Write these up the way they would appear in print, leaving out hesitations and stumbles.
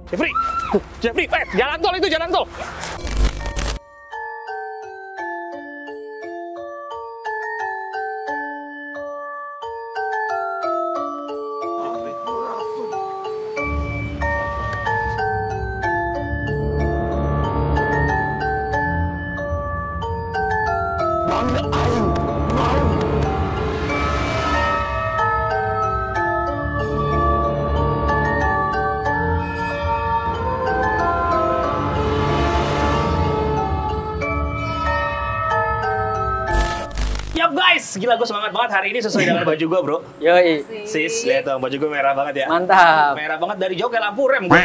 Jeffrey, Jeffrey, jalan tol itu, jalan tol. Yap guys, gila gue semangat banget hari ini sesuai dengan baju gue bro. Yoi. Sis, lihat dong baju gue merah banget ya. Mantap. Merah banget dari jauh kayak lampu rem gue.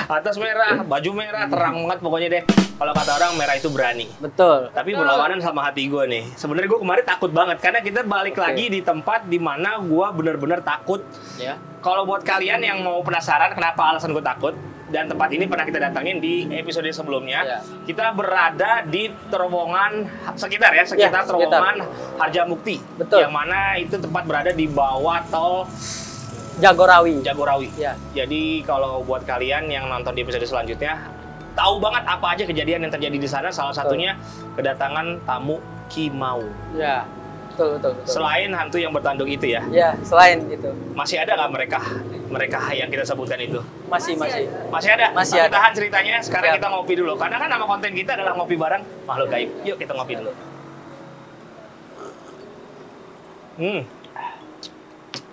Atas merah, baju merah, terang banget pokoknya deh. Kalau kata orang merah itu berani. Betul. Tapi berlawanan sama hati gue nih. Sebenarnya gue kemarin takut banget karena kita balik lagi di tempat di mana gue bener-bener takut. Ya. Kalau buat kalian yang mau penasaran kenapa alasan gue takut, dan tempat ini pernah kita datangin di episode sebelumnya. Ya. Kita berada di terowongan sekitar terowongan Harjamukti. Betul. Yang mana itu tempat berada di bawah tol Jagorawi. Jagorawi. Ya. Jadi kalau buat kalian yang nonton di episode selanjutnya, tahu banget apa aja kejadian yang terjadi di sana. Salah satunya kedatangan tamu Kimau. Ya. Betul. Selain hantu yang bertanduk itu ya. Ya, selain itu. Masih ada nggak mereka yang kita sebutkan itu? Masih. Masih ada? Masih Kita ada. tahan ceritanya, sekarang Siap. kita ngopi dulu. Karena kan nama konten kita adalah ngopi bareng makhluk gaib. Yuk kita ngopi dulu.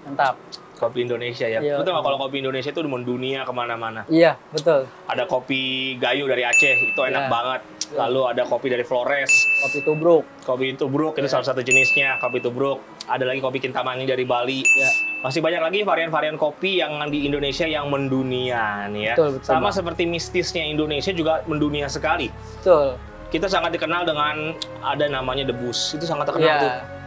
Mantap. Kopi Indonesia ya. Iya. Betul nggak kalau kopi Indonesia itu mendunia kemana-mana. Iya, betul. Ada kopi Gayo dari Aceh, itu enak Iya. banget. Lalu ada kopi dari Flores. Kopi tubruk. Kopi tubruk itu salah satu jenisnya, kopi tubruk. Ada lagi kopi Kintamani dari Bali. Ya. Masih banyak lagi varian-varian kopi yang di Indonesia yang mendunia nih ya. Betul, Sama Bang. seperti mistisnya Indonesia juga mendunia sekali. Betul. Kita sangat dikenal dengan ada namanya debus. Itu sangat terkenal tuh. Iya.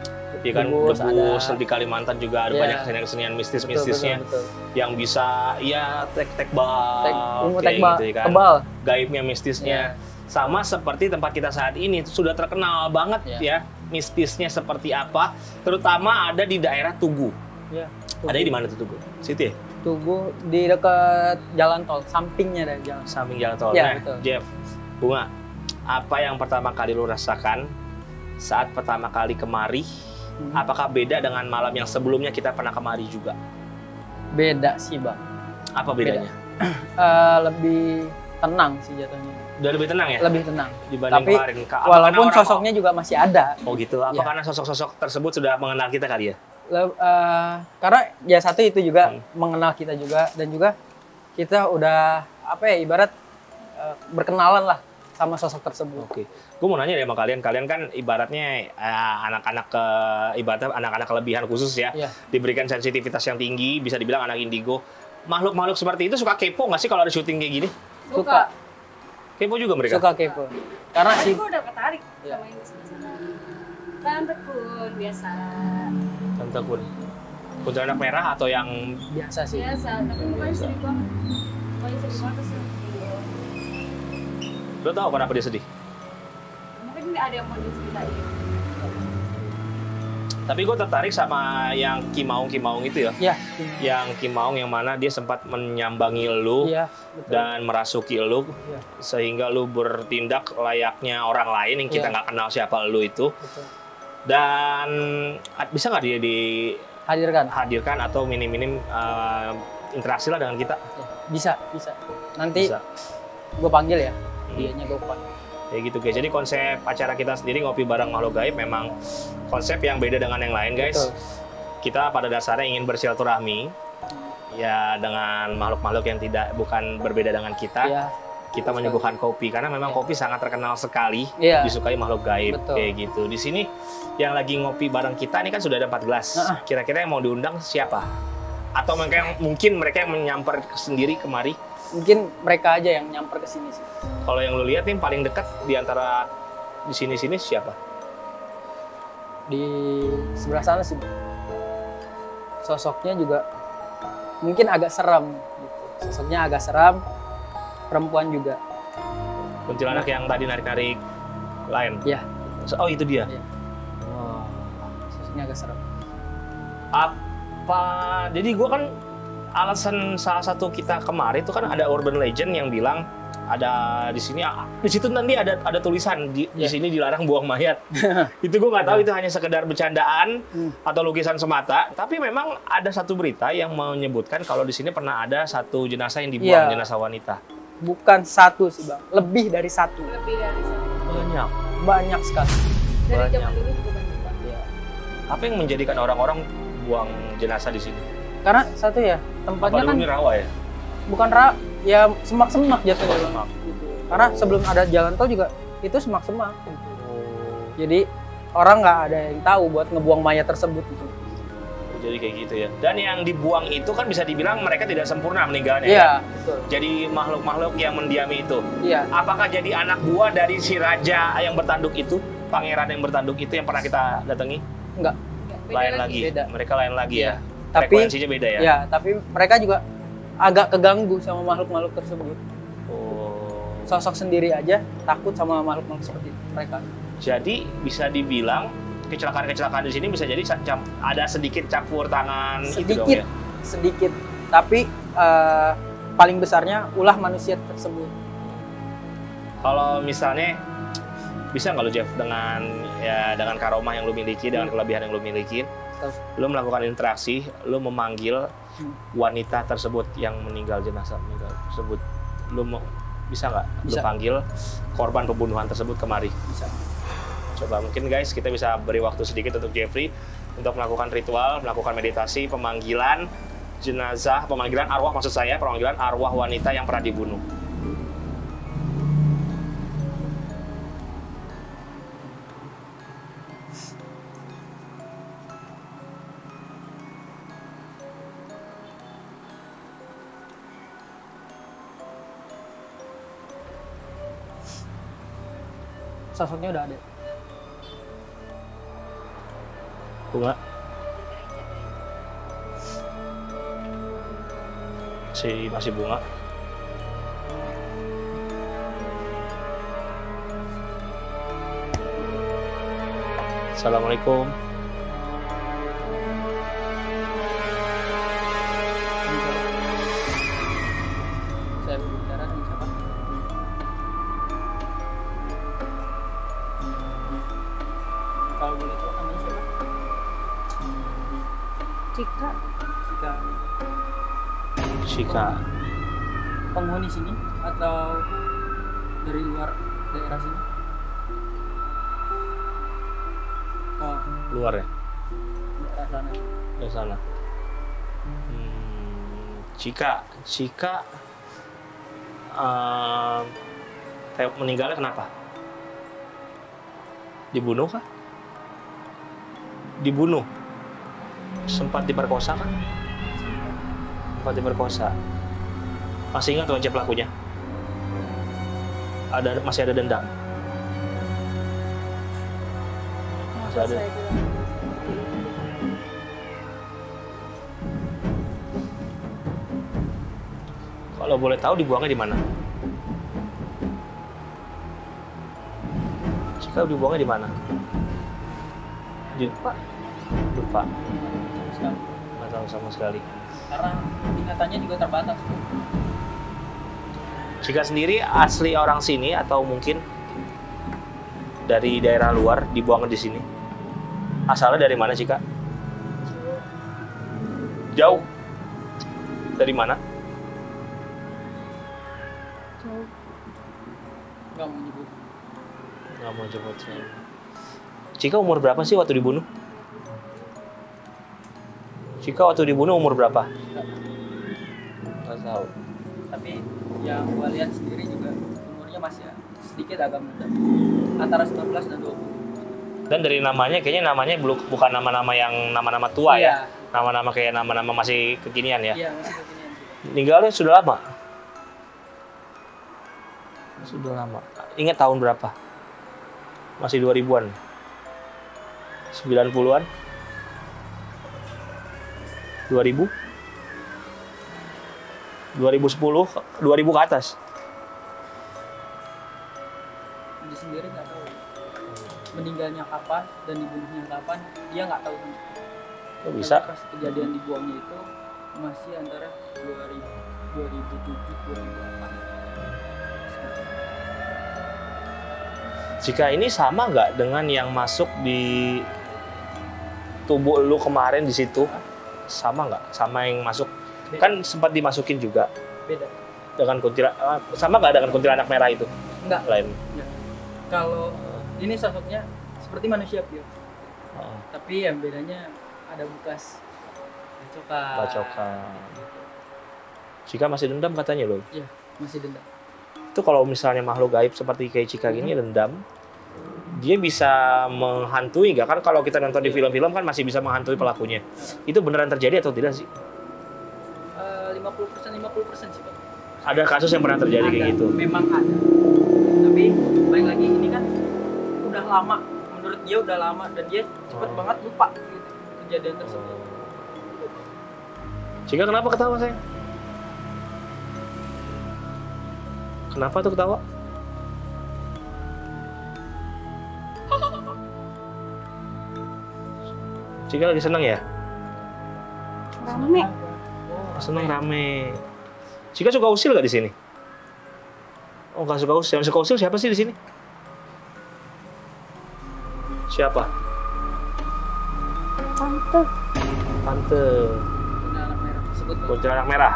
Ya kan, Debus, debus ada. di Kalimantan juga ada Iya. banyak kesenian-kesenian mistis-mistisnya Betul. yang bisa ya tek-tek bal Ilmu kayak tekbal, gitu ya kan. tebal. Gaibnya mistisnya. Sama seperti tempat kita saat ini sudah terkenal banget ya mistisnya seperti apa, terutama ada di daerah Tugu. Ya. Ada di mana tuh Tugu? Situ ya? Tugu di dekat jalan tol, sampingnya dari jalan. Samping jalan tol. Ya, Nah, betul. Jeff, Bunga, apa yang pertama kali lu rasakan saat pertama kali kemari? Apakah beda dengan malam yang sebelumnya kita pernah kemari juga? Beda sih, Bang. Apa bedanya? Lebih tenang sih jatuhnya. Udah lebih tenang ya? Lebih tenang. Dibanding Tapi kemarin. Apa walaupun karena orang- sosoknya juga masih ada. Oh gitu. Apa Ya. karena sosok-sosok tersebut sudah mengenal kita kali ya? Karena ya satu itu juga mengenal kita juga, dan juga kita udah ibarat berkenalan lah sama sosok tersebut. Oke. Gue mau nanya deh sama kalian. Kalian kan ibaratnya ibaratnya anak-anak kelebihan khusus ya. Iya. Diberikan sensitivitas yang tinggi, bisa dibilang anak indigo. Makhluk-makhluk seperti itu suka kepo nggak sih kalau ada syuting kayak gini? Suka Kepo juga mereka? kepo. Karena sih Gue udah ketarik Iya. sama yang di sana. Kan tekun biasa. Tante Kun. Kuntilanak merah atau yang biasa sih. Biasa, tapi mukanya sedih banget. Mukanya sedih banget sih. lo tau kenapa dia sedih? Mungkin nggak ada yang mau diceritain. Tapi gue tertarik sama yang Kimaung itu ya. Iya. Yang Kimaung yang mana dia sempat menyambangi lu Iya, betul. dan merasuki lu Iya. sehingga lu bertindak layaknya orang lain yang kita Iya. nggak kenal siapa lu itu. Betul. Dan bisa nggak dia dihadirkan Hadirkan. atau minim-minim interaksi lah dengan kita? Ya, bisa. Nanti Bisa. gue panggil ya. Dianya gue panggil. Ya gitu guys. Jadi konsep acara kita sendiri ngopi bareng makhluk gaib memang konsep yang beda dengan yang lain guys. Betul. Kita pada dasarnya ingin bersilaturahmi ya dengan makhluk-makhluk yang bukan berbeda dengan kita. Iya. Kita menyuguhkan kopi karena memang kopi sangat terkenal sekali Iya. disukai makhluk gaib. Betul. Kayak gitu. Di sini yang lagi ngopi bareng kita ini kan sudah ada 4 gelas. Kira-kira yang mau diundang siapa? Atau mungkin mereka yang menyamper sendiri kemari? Mungkin mereka aja yang nyamper ke sini sih. Kalau yang lu lihat nih paling dekat di antara di sini siapa? Di sebelah sana sih. Sosoknya juga mungkin agak seram gitu. Sosoknya agak seram. Perempuan juga. Kuntilanak yang tadi narik-narik lain. Iya. Oh, itu dia. Iya. Wah. Sosoknya agak seram. Apa? Jadi gua kan alasan salah satu kita kemarin itu kan ada urban legend yang bilang ada di sini, di situ nanti ada tulisan di sini dilarang buang mayat. Itu gue nggak tahu itu hanya sekedar bercandaan atau lukisan semata. Tapi memang ada satu berita yang menyebutkan kalau di sini pernah ada satu jenazah yang dibuang, jenazah wanita. Bukan satu sih bang, lebih dari satu. Lebih dari satu. Banyak sekali. Dari Banyak. zaman dulu juga banyak Pak. Apa yang menjadikan orang-orang buang jenazah di sini? Karena satu ya, tempatnya Apa kan ini rawa ya? bukan ya semak-semak jatuhnya bang. Gitu. Karena sebelum ada jalan tol juga itu semak-semak. Gitu. Jadi orang nggak ada yang tahu buat ngebuang mayat tersebut gitu. Jadi kayak gitu ya. Dan yang dibuang itu kan bisa dibilang mereka tidak sempurna meninggalnya. Iya, Kan? betul. Jadi makhluk-makhluk yang mendiami itu. Iya. Apakah jadi anak buah dari si raja yang bertanduk itu, pangeran yang bertanduk itu yang pernah kita datangi? Enggak. Beda Lain lagi. Beda. Mereka lain lagi ya. Tapi Frekuensinya beda ya. ya, tapi mereka juga agak keganggu sama makhluk-makhluk tersebut. Oh. Sosok sendiri aja takut sama makhluk-makhluk seperti mereka. Jadi bisa dibilang kecelakaan-kecelakaan di sini bisa jadi ada sedikit campur tangan itu dong ya. Sedikit. Tapi paling besarnya ulah manusia tersebut. Kalau misalnya bisa nggak lo Jeff dengan karomah yang lo miliki, dengan kelebihan yang lo miliki, lo melakukan interaksi, lo memanggil wanita tersebut yang meninggal tersebut, bisa nggak lo panggil korban pembunuhan tersebut kemari? Bisa. Coba mungkin guys kita bisa beri waktu sedikit untuk Jeffrey untuk melakukan ritual, melakukan meditasi, pemanggilan jenazah, pemanggilan arwah maksud saya, pemanggilan arwah wanita yang pernah dibunuh. Sosoknya udah ada. Bunga. Masih bunga. Assalamualaikum. Saya berbicara dengan siapa? Kalau boleh tahu namanya siapa? Cika. Cika. Penghuni sini atau dari luar daerah sini? Oh, Luar ya? daerah sana. Dari sana. Cika meninggalnya kenapa? Dibunuh kah? Dibunuh. Sempat diperkosa kan? Sempat diperkosa. Masih ingat wajah pelakunya? Masih ada dendam? Masih ada. Saya bilang. Kalau boleh tahu dibuangnya di mana? Cika dibuangnya di mana? Lupa. Lupa. Sama sekali. Nggak tahu sama sekali. Karena ingatannya juga terbatas. Cika sendiri asli orang sini atau mungkin dari daerah luar dibuang di sini? Asalnya dari mana Cika? Jauh. Dari mana? Jauh. Nggak mau nyebut. Nggak mau jemput saya. Cika umur berapa sih waktu dibunuh? Cika waktu dibunuh umur berapa? Nggak tahu. Tapi yang gua lihat sendiri juga umurnya masih sedikit agak muda. Antara 19 dan 20. Dan dari namanya kayaknya bukan nama-nama yang nama-nama tua ya. Iya. Nama-nama kayak nama-nama masih kekinian ya. Iya, masih kekinian. Meninggalnya sudah lama. Sudah lama. Ingat tahun berapa? Masih 2000-an. 90-an? 2000? 2010, 2000 ke atas. Dia sendiri nggak tahu meninggalnya kapan dan dibunuhnya kapan, dia nggak tahu. Kok bisa? Pas kejadian dibuangnya itu masih antara 2007 2008. Jika ini sama nggak dengan yang masuk di tubuh lu kemarin di situ? Sama nggak? Sama yang masuk? Kan sempat dimasukin juga. Beda. Dengan kuntilanak, sama nggak dengan kuntilanak merah itu? Enggak. Lain. Enggak. Kalau ini sosoknya seperti manusia pure. Oh. Tapi yang bedanya ada bekas bacokan. Bacokan. Cika masih dendam katanya loh. Iya, masih dendam. Itu kalau misalnya makhluk gaib seperti kayak Cika gini dendam, dia bisa menghantui nggak? Kan kalau kita nonton di film-film kan masih bisa menghantui pelakunya. Itu beneran terjadi atau tidak sih? 50% sih, Pak. Ada kasus yang pernah terjadi kayak gitu? Memang ada. Tapi balik lagi ini kan udah lama. Menurut dia udah lama dan dia cepet banget lupa gitu, kejadian tersebut. Cika kenapa ketawa sayang? Kenapa tuh ketawa? Cika lagi seneng ya? Rame. Seneng rame. Cika suka usil gak di sini? Oh nggak suka usil. Yang suka usil siapa sih di sini? Siapa? Tante. Tante. Kuntilanak merah tersebut. Kuntilanak merah.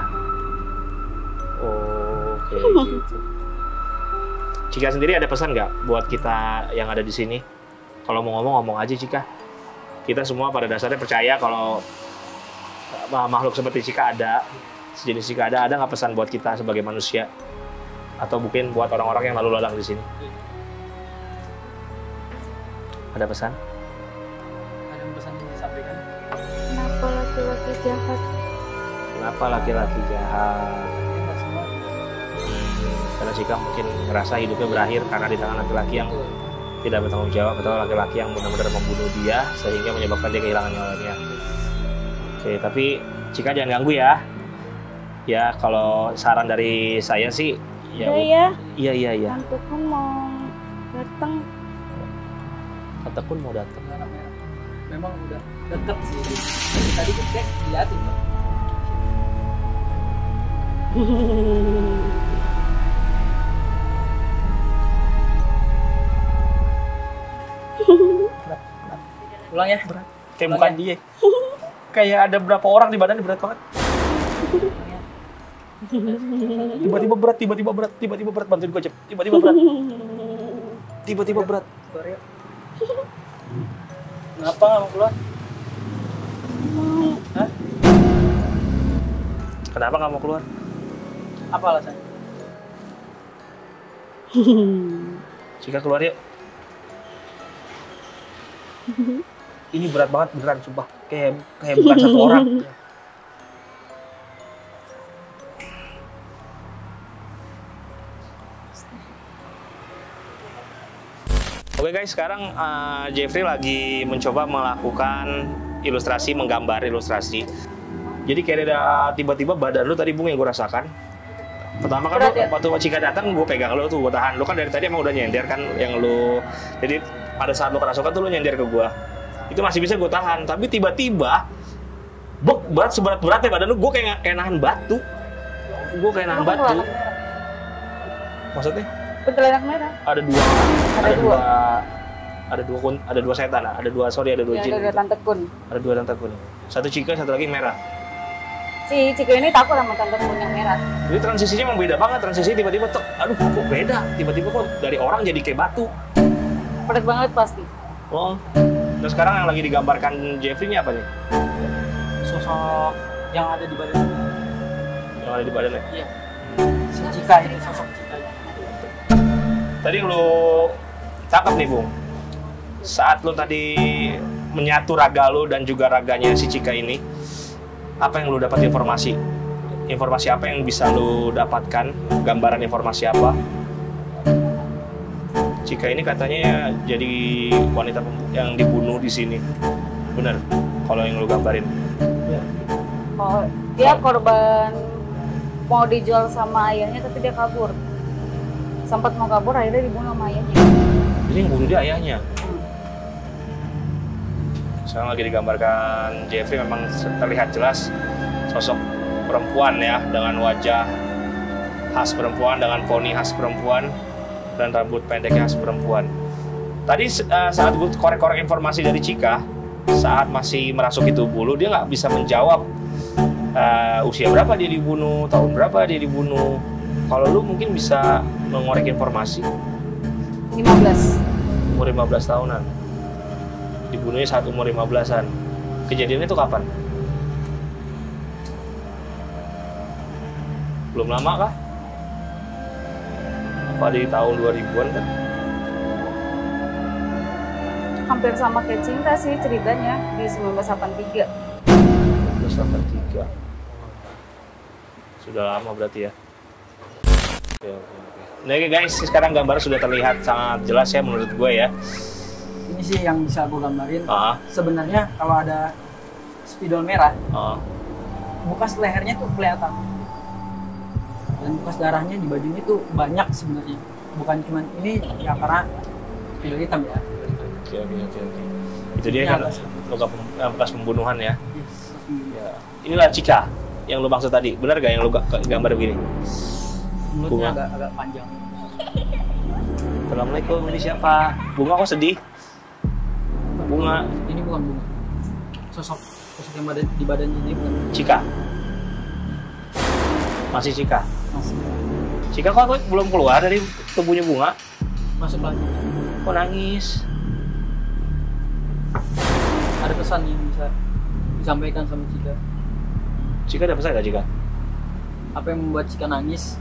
Oh, oke gitu. Cika sendiri ada pesan nggak buat kita yang ada di sini? Kalau mau ngomong aja Cika. Kita semua pada dasarnya percaya kalau makhluk seperti Cika ada, sejenis Cika ada nggak pesan buat kita sebagai manusia? Atau mungkin buat orang-orang yang lalu lalang di sini? Ada pesan? Ada yang pesan yang disampaikan? Kenapa laki-laki jahat? Kenapa laki-laki jahat? Ya, nggak semua. Karena Cika mungkin ngerasa hidupnya berakhir karena di tangan laki-laki yang tidak bertanggung jawab atau laki-laki yang benar-benar membunuh dia sehingga menyebabkan dia kehilangan nyawanya. Oke, tapi Cika jangan ganggu ya. Ya, kalau saran dari saya sih Udah ya. Iya. Tante pun mau datang. Tante pun mau datang. Kuntilanak merah. Memang udah deket sih. Dari tadi tuh kayak diliatin Pak. Pulang ya. Berat. Kayak bukan dia. Kayak ada berapa orang di badannya berat banget. Tiba-tiba berat. Bantuin gue, Cep. Tiba-tiba berat. Sorry. Kenapa nggak mau keluar? Hah? Kenapa nggak mau keluar? Apa alasannya? Cika keluar yuk. Ini berat banget beneran, sumpah. Kayak bukan satu orang. Oke guys, sekarang Jeffrey lagi mencoba melakukan ilustrasi, menggambar ilustrasi. Jadi kayak ada tiba-tiba badan lu tadi Bung yang gue rasakan. Pertama kan waktu Cika datang gue pegang lu tuh, gue tahan. Lu kan dari tadi emang udah nyender kan yang lu. Jadi pada saat lu kerasukan tuh lu nyender ke gue. Itu masih bisa gue tahan, tapi tiba-tiba berat seberat-beratnya badan lu, gue kayak nahan batu. Gue kayak nahan batu. Maksudnya? Kuntilanak merah. Ada dua setan, ada dua jin. Ada Tante Kun. Ada dua Tante Kun. Satu Cika, satu lagi merah. Si Cika ini takut sama Tante Kun yang merah. Jadi transisinya memang beda banget. Transisi tiba-tiba tuh, aduh kok beda. Tiba-tiba kok dari orang jadi kayak batu. Pedet banget pasti. Oh. Terus sekarang yang lagi digambarkan Jeffrey ini apa nih? Sosok yang ada di badan. Yang ada di badannya? Iya. Si Cika itu sosok Cika. Tadi yang lu cakep nih Bung. Saat lu tadi menyatu raga lu dan juga raganya si Cika ini, apa yang lu dapat informasi? Informasi apa yang bisa lu dapatkan? Gambaran informasi apa? Cika ini katanya jadi wanita yang dibunuh di sini. Bener? Kalau yang lu gambarin. Ya. Oh, dia korban mau dijual sama ayahnya tapi dia kabur. Sempat mau kabur akhirnya dibunuh sama ayahnya. Jadi yang bunuh dia ayahnya. Sekarang lagi digambarkan Jeffrey memang terlihat jelas sosok perempuan ya, dengan wajah khas perempuan, dengan poni khas perempuan, dan rambut pendek khas perempuan. Tadi saat gue korek-korek informasi dari Cika, saat masih merasuki tubuh lu, dia nggak bisa menjawab usia berapa dia dibunuh, tahun berapa dia dibunuh. Kalau lu mungkin bisa mengorek informasi. 15. Umur 15 tahunan. Dibunuhnya saat umur 15-an. Kejadiannya itu kapan? Belum lama kah? Apa di tahun 2000-an kan? Hampir sama kayak Cinta sih ceritanya, di 1983. 1983. Sudah lama berarti ya. Oke. Nah guys, sekarang gambar sudah terlihat sangat jelas ya menurut gue ya. Ini sih yang bisa gue gambarin. Sebenarnya kalau ada spidol merah, bekas lehernya tuh kelihatan. Dan bekas darahnya di bajunya tuh banyak sebenarnya. Bukan cuma ini ya karena spidol hitam ya. Oke. Itu dia kan bekas pembunuhan ya. Ya. Inilah Cika yang lu maksud tadi. Benar gak yang lu gambar begini? Mulutnya agak panjang. Assalamualaikum, ini siapa? Bunga kok sedih? Bunga. Ini bukan bunga. Sosok yang di badannya ini bukan. Cika. Masih Cika. Masih. Cika kok belum keluar dari tubuhnya Bunga? Masuk lagi. Kok nangis? Ada pesan yang bisa disampaikan sama Cika. Cika ada pesan gak Cika? Apa yang membuat Cika nangis?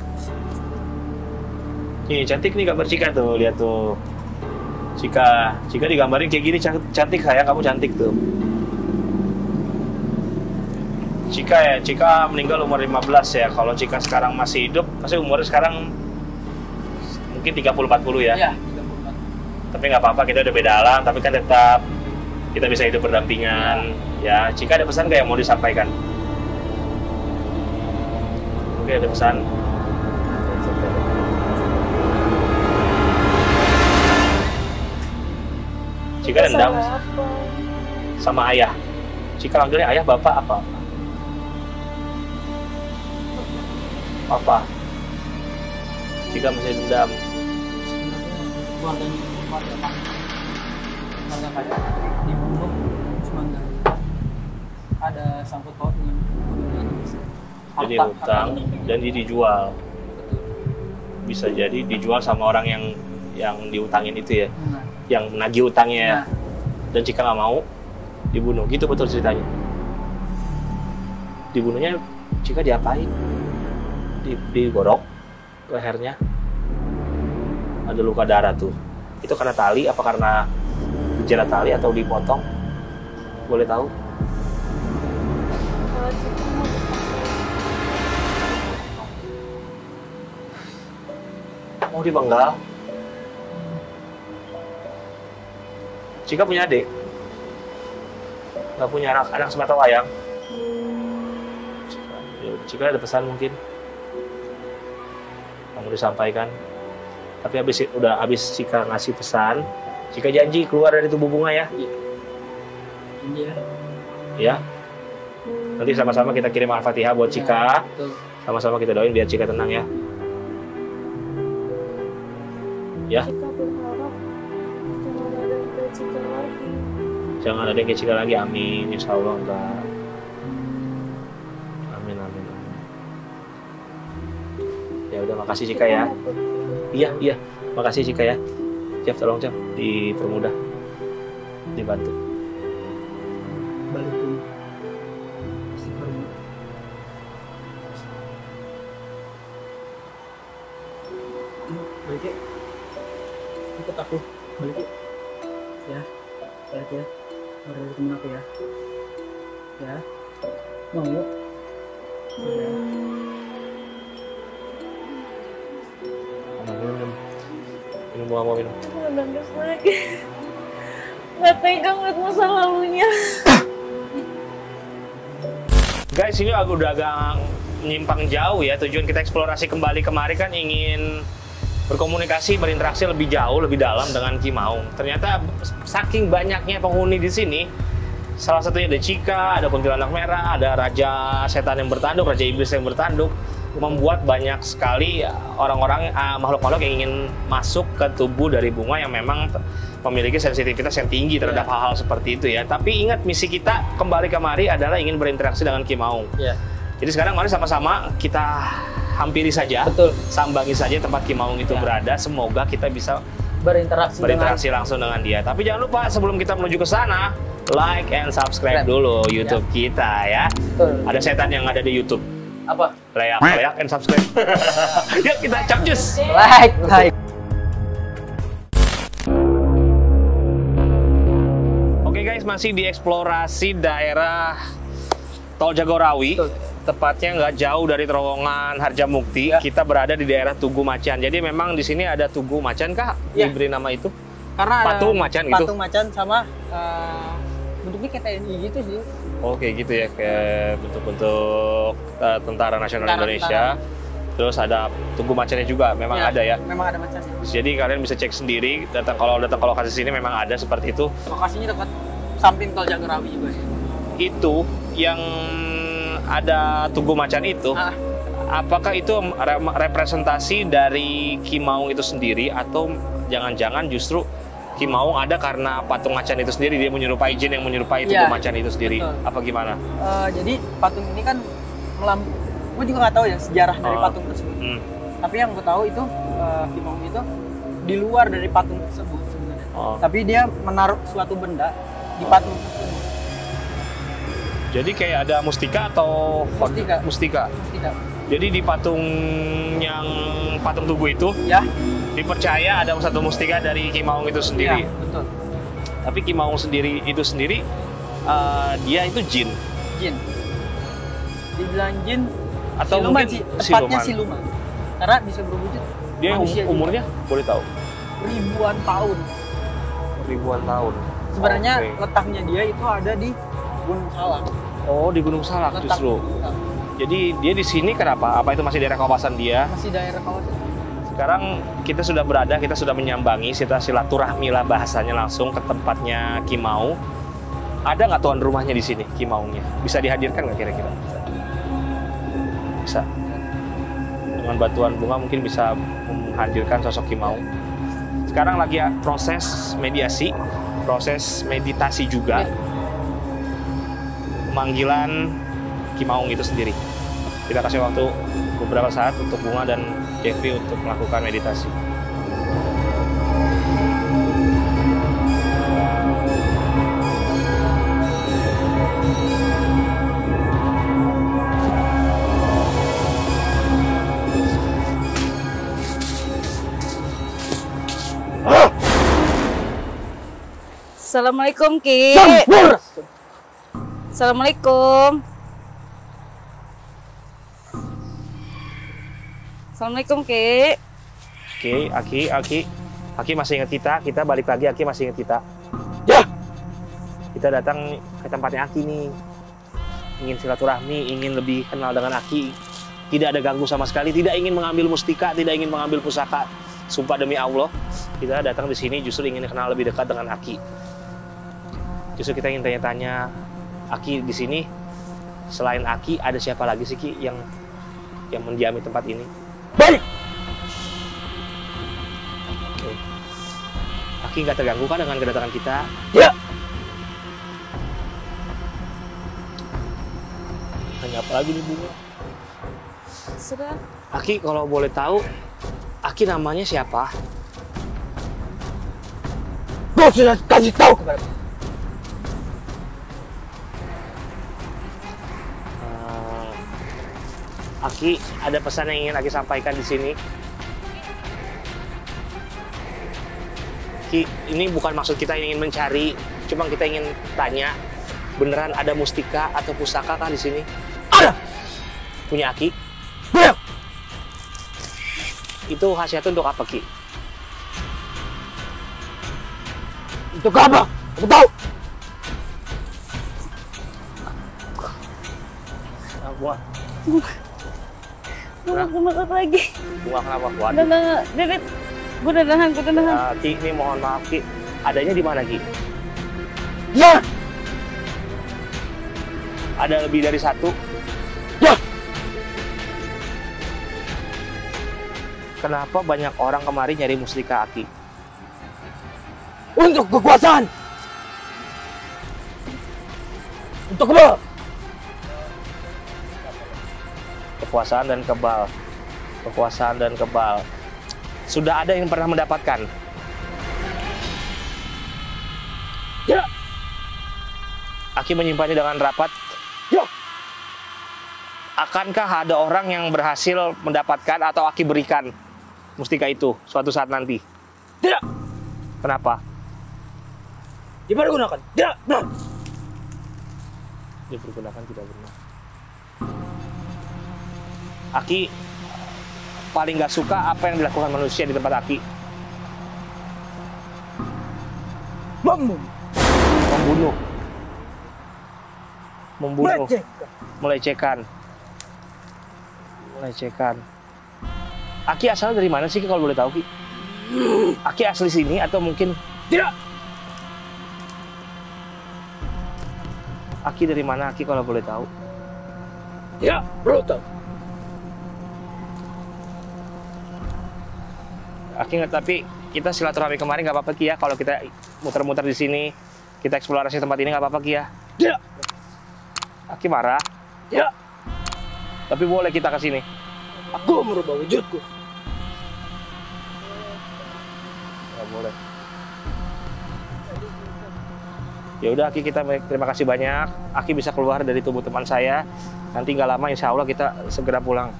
Nih cantik nih gambar Cika tuh, lihat tuh. Cika digambarin kayak gini cantik sayang, kamu cantik tuh. Cika meninggal umur 15 ya. Kalau Cika sekarang masih hidup, pasti umurnya sekarang mungkin 30-40 ya. Iya, 30-40. Tapi nggak apa-apa, kita udah beda alam, tapi kan tetap kita bisa hidup berdampingan. Ya, Cika ada pesan nggak yang mau disampaikan? Oke, ada pesan. Cika dendam sama ayah. Cika manggilnya ayah, bapak, apa? Apa? Cika masih dendam. Sebenarnya keluarga kaya dibunuh cuma ada sangkut paut dengan jadi hutang dan dijual. Bisa jadi dijual sama orang yang diutangin itu ya. Yang menagih utangnya. Dan Cika nggak mau dibunuh. Gitu betul ceritanya. Dibunuhnya Cika diapain? Digorok lehernya. Ada luka darah tuh. Itu karena tali apa karena jerat tali atau dipotong? Boleh tahu? Mau dipenggal? Cika punya adik? Nggak punya anak semata wayang? Cika ada pesan mungkin? Kamu disampaikan? Tapi udah habis Cika ngasih pesan, Cika janji keluar dari tubuh Bunga ya? Iya. Ya? Nanti sama-sama kita kirim Al-Fatihah buat Cika. Sama-sama kita doain biar Cika tenang ya. Ya? Jangan ada yang kayak Cika lagi, amin. Insya Allah enggak. Amin. Ya udah, makasih Cika ya. Iya. Makasih Cika ya. Siap, tolong Cap, dipermudah. Dibantu. Balik dulu. Balik ya. Ikut aku. Balik ya. Ya. Balik ya. Baru dari temen aku ya. Ya. Mau yuk. Ya. Minum mau minum. Nggak nangis lagi. Nggak tegang liat masa lalunya. Guys, ini udah agak menyimpang jauh ya. Tujuan kita eksplorasi kembali kemari kan ingin berkomunikasi, berinteraksi lebih jauh, lebih dalam dengan Cimaung. Ternyata saking banyaknya penghuni di sini, Salah satunya ada Cika, ada kuntilanak merah, ada raja setan yang bertanduk, raja iblis yang bertanduk, membuat banyak sekali orang-orang, makhluk-makhluk yang ingin masuk ke tubuh dari bunga yang memang memiliki sensitivitas yang tinggi terhadap hal-hal seperti itu ya. Tapi ingat, misi kita kembali kemari adalah ingin berinteraksi dengan Ki Maung. Jadi sekarang mari sama-sama kita hampiri saja, sambangi saja tempat Ki Maung itu berada. Semoga kita bisa berinteraksi langsung dengan dia. Tapi jangan lupa sebelum kita menuju ke sana, like and subscribe dulu YouTube kita ya. Ada setan yang ada di YouTube. Apa? Like and subscribe. Yuk kita capcus. Like. Oke guys, masih di eksplorasi daerah Tol Jagorawi. Tepatnya nggak jauh dari terowongan Harjamukti. Kita berada di daerah Tugu Macan. Jadi memang di sini ada Tugu Macan kah? Diberi nama itu? Karena patung macan gitu. Patung macan sama bentuknya kayak TNI gitu sih. Oke gitu ya, kayak bentuk-bentuk Tentara Nasional Indonesia. Terus ada Tugu Macannya juga, memang ada ya. Memang ada macannya. Jadi kalian bisa cek sendiri. Kalau datang ke lokasi sini memang ada seperti itu. Lokasinya dekat samping Tol Jagorawi juga sih. Itu yang ada Tugu Macan itu, apakah itu representasi dari Ki Maung itu sendiri, atau jangan-jangan justru Ki Maung ada karena patung macan itu sendiri, dia menyerupai jin yang menyerupai Tugu Macan itu sendiri? Apa gimana? Jadi patung ini kan gue juga nggak tahu ya sejarah dari patung tersebut. Tapi yang gue tahu itu Ki Maung itu di luar dari patung tersebut sebenarnya. Tapi dia menaruh suatu benda di patung tersebut. Jadi kayak ada mustika atau mustika. Jadi di patung tugu itu dipercaya ada satu mustika dari Ki Maung itu sendiri. Betul. Tapi Ki Maung itu sendiri dia itu jin. Dibilang jin atau siluman mungkin sih, tepatnya siluman. Karena bisa berwujud dia umurnya juga. Boleh tahu? Ribuan tahun. Sebenarnya letaknya dia itu ada di Gunung Salak. Oh, di Gunung Salak justru. Jadi dia di sini kenapa? Apa itu masih daerah kawasan dia? Masih daerah kawasan. Sekarang kita sudah menyambangi, kita silaturahmi lah bahasanya langsung ke tempatnya Ki Maung. Ada nggak tuan rumahnya di sini, Ki Maungnya? Bisa dihadirkan nggak kira-kira? Bisa. Dengan bantuan bunga mungkin bisa menghadirkan sosok Ki Maung. Sekarang lagi proses mediasi, proses meditasi juga. Pemanggilan Ki Maung itu sendiri. Kita kasih waktu beberapa saat untuk Bunga dan Jeffrey untuk melakukan meditasi. Assalamualaikum Ki. Assalamualaikum. Assalamualaikum Ki. Oke, Aki masih ingat kita balik lagi, Aki masih ingat kita. Kita datang ke tempatnya Aki nih. Ingin silaturahmi, ingin lebih kenal dengan Aki. Tidak ada ganggu sama sekali, tidak ingin mengambil mustika, tidak ingin mengambil pusaka. Sumpah demi Allah, kita datang di sini justru ingin kenal lebih dekat dengan Aki. Justru kita ingin tanya-tanya, Aki di sini selain Aki ada siapa lagi sih Ki yang mendiami tempat ini? Balik. Oke. Aki nggak terganggu kan dengan kedatangan kita? Ya. Hanya apa lagi nih Bunga? Sudah. Aki kalau boleh tahu, Aki namanya siapa? Gue sudah kasih tahu kepada Aki, ada pesan yang ingin Aki sampaikan di sini. Ki, ini bukan maksud kita ingin mencari, cuma kita ingin tanya, beneran ada mustika atau pusaka kah di sini? Ada. Punya Aki? Punya. Itu khasiatnya untuk apa Ki? Untuk apa? Aku tahu. Bunga. Bunga lagi. Bunga kenapa? Waduh. Dedek. Gue udah nahan. Ki, ini mohon maaf Ki. Adanya di mana Ki? Ya. ada lebih dari satu. Ya! Kenapa banyak orang kemari nyari mustika Aki? Untuk kekuasaan. Untuk kebal. Kekuasaan dan kebal. Kekuasaan dan kebal. Sudah ada yang pernah mendapatkan? Ya. Aki menyimpannya dengan rapat. Ya. Akankah ada orang yang berhasil mendapatkan atau Aki berikan mustika itu suatu saat nanti? Tidak. Kenapa? Dipergunakan. Tidak benar. Dipergunakan tidak benar. Aki paling nggak suka apa yang dilakukan manusia di tempat Aki? Membunuh. Membunuh. Membunuh. Melecehkan. Melecehkan. Aki asal dari mana sih kalau boleh tahu Ki? Aki asli sini atau mungkin? Tidak. Aki dari mana Aki kalau boleh tahu? Tidak perlu tahu. Aki nggak, tapi kita silaturahmi kemarin nggak apa-apa Ki ya, kalau kita muter-muter di sini, kita eksplorasi tempat ini nggak apa-apa Ki ya? Tidak. Aki marah? Tidak. Tapi boleh kita ke sini. Aku merubah wujudku. Nggak boleh. Ya udah Aki, kita terima kasih banyak. Aki bisa keluar dari tubuh teman saya. Nanti nggak lama insya Allah kita segera pulang.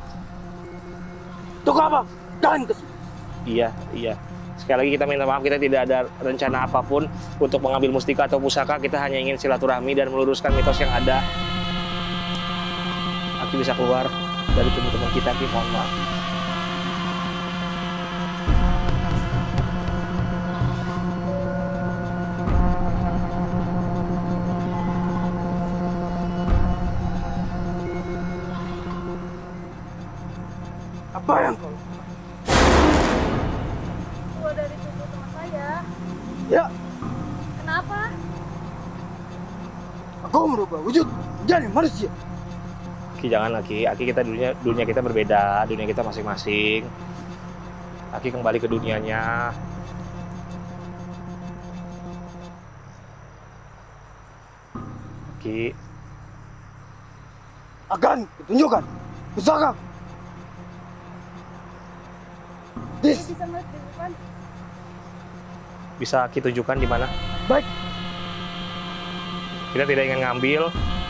Untuk apa? Jangan kesini. Iya, iya. Sekali lagi kita minta maaf, kita tidak ada rencana apapun untuk mengambil mustika atau pusaka. Kita hanya ingin silaturahmi dan meluruskan mitos yang ada. Aki bisa keluar dari tubuh teman kita, Aki, mohon maaf. Apa yang kau? Keluar dari tubuh teman saya. Ya, Kenapa? aku merubah wujud menjadi manusia. Aki, jangan Aki. Aki, kita dunia kita berbeda, dunia kita masing-masing. Aki kembali ke dunianya. Aki, Akan kutunjukkan pusaka. Dis, Bisa melihat di depan. bisa Aki tunjukkan di mana? baik. Kita tidak ingin ngambil,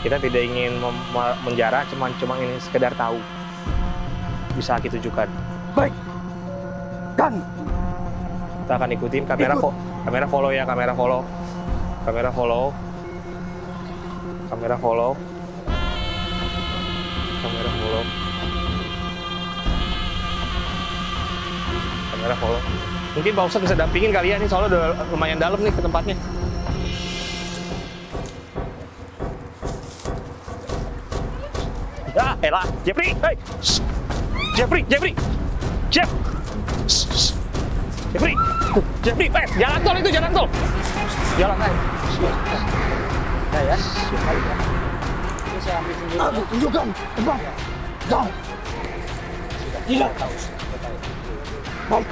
kita tidak ingin menjarah, cuma ingin sekedar tahu. Bisa Aki tunjukkan. Baik. Dan Kita akan ikutin kamera kok. Kamera follow ya, kamera follow. Kamera follow. Kamera follow. Kamera follow. Kamera follow. Mungkin Pak Ustadz bisa dampingin kali ya, nih soalnya udah lumayan dalam nih ke tempatnya. Ya, elah, Jeffrey, hey, shh. Jeffrey, Jeffrey, Jeff, shh, shh. Jeffrey, Jeffrey, jalan tol itu, jalan tol, jalan ya, aku tunjukkan tempat. Jam. Tidak. Baik.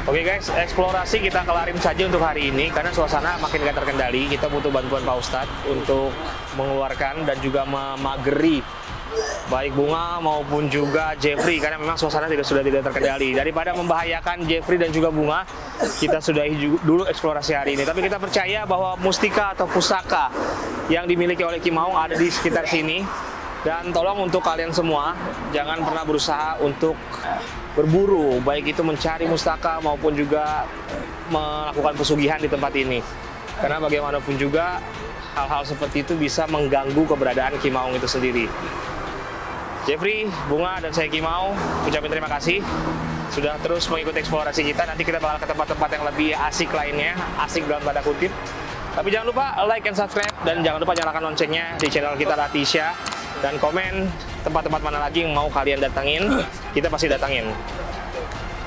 Oke guys, eksplorasi kita kelarin saja untuk hari ini karena suasana makin gak terkendali. Kita butuh bantuan Pak Ustadz untuk mengeluarkan dan juga memageri baik Bunga maupun juga Jeffrey karena memang suasana sudah tidak terkendali. Daripada membahayakan Jeffrey dan juga Bunga, kita sudahi dulu eksplorasi hari ini. Tapi kita percaya bahwa mustika atau pusaka yang dimiliki oleh Ki Maung ada di sekitar sini. Dan tolong untuk kalian semua, jangan pernah berusaha untuk berburu, baik itu mencari mustaka maupun juga melakukan pesugihan di tempat ini. Karena bagaimanapun juga, hal-hal seperti itu bisa mengganggu keberadaan Ki Maung itu sendiri. Jeffrey, Bunga, dan saya Ki Maung, ucapin terima kasih sudah terus mengikuti eksplorasi kita. Nanti kita bakal ke tempat-tempat yang lebih asik lainnya, asik dalam tanda kutip. Tapi jangan lupa like and subscribe, dan jangan lupa nyalakan loncengnya di channel kita Latisha. Dan komen tempat-tempat mana lagi yang mau kalian datangin, kita pasti datangin.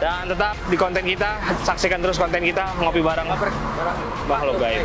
Dan tetap di konten kita, saksikan terus konten kita, ngopi bareng, makhluk gaib.